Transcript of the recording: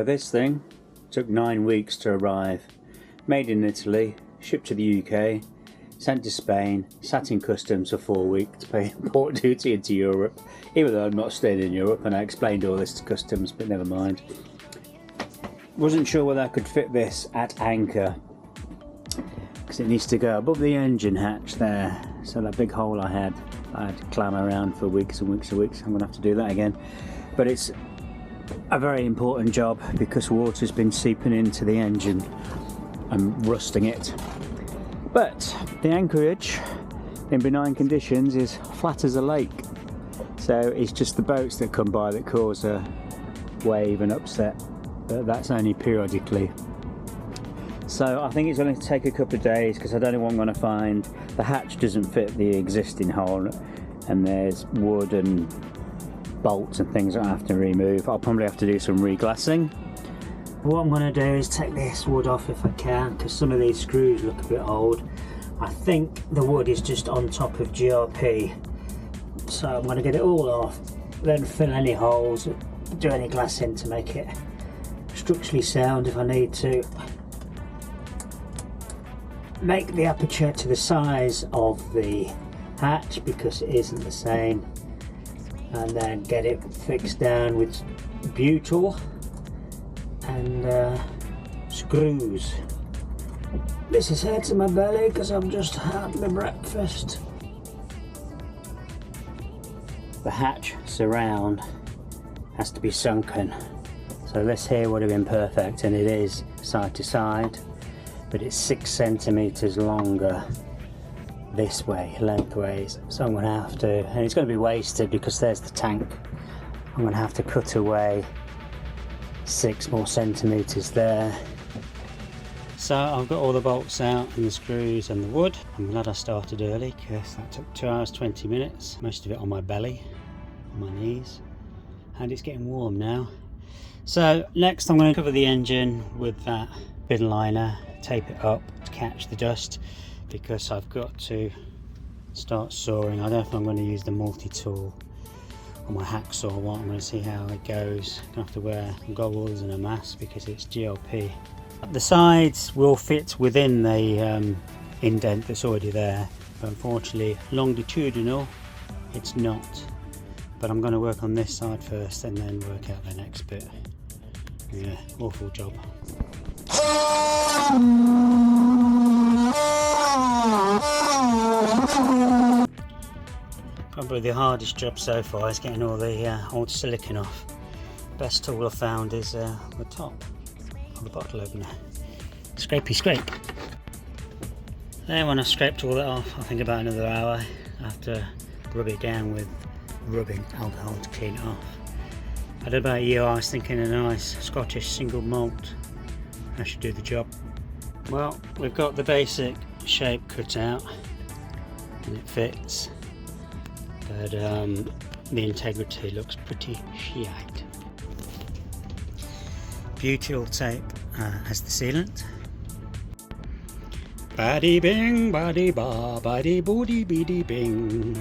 This thing took 9 weeks to arrive. Made in Italy, shipped to the UK, sent to Spain, sat in customs for 4 weeks to pay import duty into Europe, even though I'm not staying in Europe, and I explained all this to customs, but never mind. Wasn't sure whether I could fit this at anchor, because it needs to go above the engine hatch there, so that big hole I had to climb around for weeks and weeks and weeks. I'm going to have to do that again. But it's a very important job because water's been seeping into the engine and rusting it. But the anchorage in benign conditions is flat as a lake, so it's just the boats that come by that cause a wave and upset, but that's only periodically. So I think it's going to take a couple of days because I don't know what I'm going to find. The hatch doesn't fit the existing hole, and there's wood and bolts and things I have to remove. I'll probably have to do some reglassing. What I'm going to do is take this wood off if I can, because some of these screws look a bit old. I think the wood is just on top of GRP, so I'm going to get it all off, then fill any holes, do any glassing to make it structurally sound if I need to. Make the aperture to the size of the hatch because it isn't the same, and then get it fixed down with butyl and screws. This is hurting my belly because I've just had my breakfast. The hatch surround has to be sunken, so this here would have been perfect, and it is side to side, but it's 6 centimeters longer this way, lengthways, so I'm going to have to, and it's going to be wasted because there's the tank, I'm going to have to cut away 6 more centimeters there. So I've got all the bolts out and the screws and the wood. I'm glad I started early because that took 2 hours 20 minutes, most of it on my belly, on my knees, and it's getting warm now. So next I'm going to cover the engine with that bin liner, tape it up to catch the dust, because I've got to start sawing. I don't know if I'm going to use the multi-tool or my hacksaw or what. I'm going to see how it goes. I'm going to have to wear goggles and a mask because it's GLP. The sides will fit within the indent that's already there, but unfortunately longitudinal it's not. But I'm going to work on this side first and then work out the next bit. Yeah, awful job. Probably the hardest job so far is getting all the old silicone off. Best tool I've found is the top of the bottle opener. Scrapey scrape. Then when I've scraped all that off, I think about another hour. I have to rub it down with rubbing alcohol to clean it off. I did about a year. I was thinking a nice Scottish single malt, I should do the job. Well, we've got the basic shape cut out and it fits, but the integrity looks pretty shite. Butyl tape as the sealant. Baddy bing, baddy ba, baddy boody beady bing.